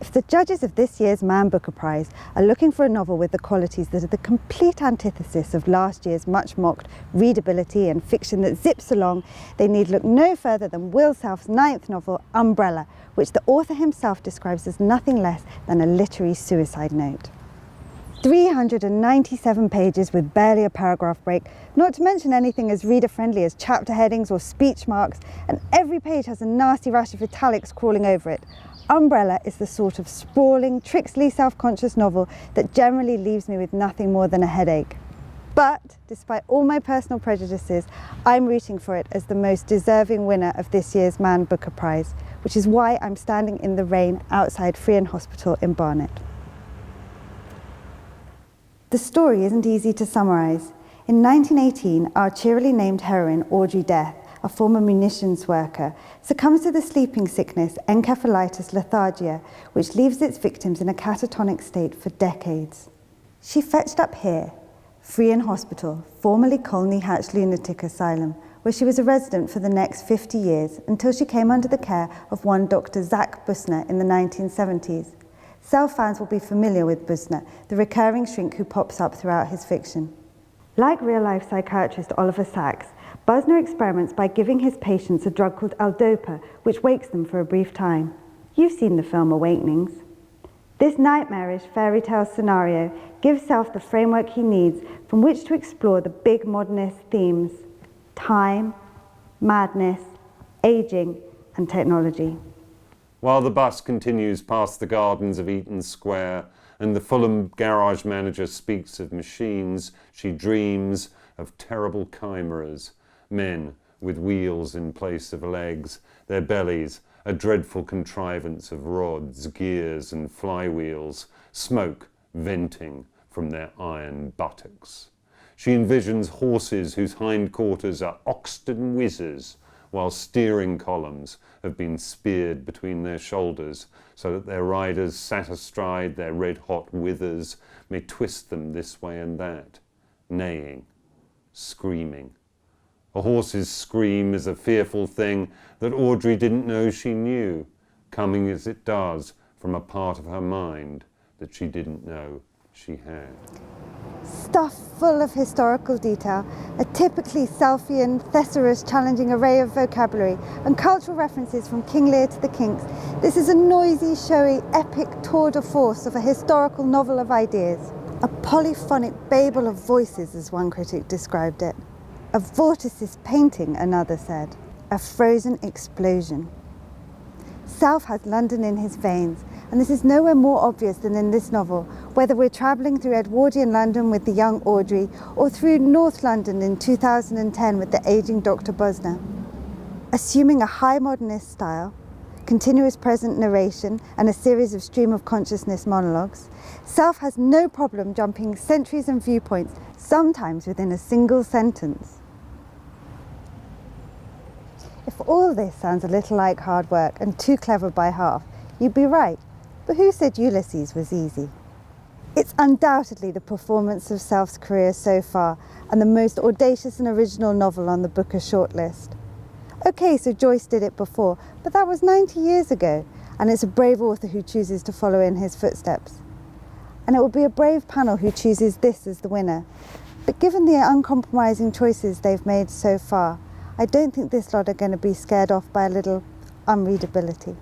If the judges of this year's Man Booker Prize are looking for a novel with the qualities that are the complete antithesis of last year's much-mocked readability and fiction that zips along, they need look no further than Will Self's 9th novel, Umbrella, which the author himself describes as nothing less than a literary suicide note. 397 pages with barely a paragraph break, not to mention anything as reader-friendly as chapter headings or speech marks, and every page has a nasty rash of italics crawling over it. Umbrella is the sort of sprawling, tricksily self-conscious novel that generally leaves me with nothing more than a headache. But, despite all my personal prejudices, I'm rooting for it as the most deserving winner of this year's Man Booker Prize, which is why I'm standing in the rain outside Friern Hospital in Barnet. The story isn't easy to summarise. In 1918, our cheerily named heroine, Audrey Death, a former munitions worker, succumbs to the sleeping sickness encephalitis lethargia, which leaves its victims in a catatonic state for decades. She fetched up here, Friern Hospital, formerly Colney Hatch Lunatic Asylum, where she was a resident for the next 50 years until she came under the care of one Dr. Zach Busner in the 1970s. Self fans will be familiar with Busner, the recurring shrink who pops up throughout his fiction. Like real-life psychiatrist Oliver Sacks, Busner experiments by giving his patients a drug called L-Dopa, which wakes them for a brief time. You've seen the film Awakenings. This nightmarish fairy tale scenario gives Self the framework he needs from which to explore the big modernist themes: time, madness, aging, and technology. While the bus continues past the gardens of Eaton Square and the Fulham garage manager speaks of machines, she dreams of terrible chimeras, men with wheels in place of legs, their bellies a dreadful contrivance of rods, gears and flywheels, smoke venting from their iron buttocks. She envisions horses whose hindquarters are Oxton whizzers, while steering columns have been speared between their shoulders so that their riders sat astride their red-hot withers may twist them this way and that, neighing, screaming. A horse's scream is a fearful thing that Audrey didn't know she knew, coming as it does from a part of her mind that she didn't know she had. Stuff full of historical detail, a typically Selfian, thesaurus challenging array of vocabulary, and cultural references from King Lear to the Kinks, this is a noisy, showy, epic tour de force of a historical novel of ideas. A polyphonic babel of voices, as one critic described it. A vorticist painting, another said. A frozen explosion. Self has London in his veins, and this is nowhere more obvious than in this novel, whether we're travelling through Edwardian London with the young Audrey, or through North London in 2010 with the ageing Dr. Busner. Assuming a high modernist style, continuous present narration, and a series of stream of consciousness monologues, Self has no problem jumping centuries and viewpoints, sometimes within a single sentence. If all this sounds a little like hard work and too clever by half, you'd be right. But who said Ulysses was easy? It's undoubtedly the performance of Self's career so far and the most audacious and original novel on the Booker shortlist. Okay, so Joyce did it before, but that was 90 years ago, and it's a brave author who chooses to follow in his footsteps. And it will be a brave panel who chooses this as the winner. But given the uncompromising choices they've made so far, I don't think this lot are going to be scared off by a little unreadability.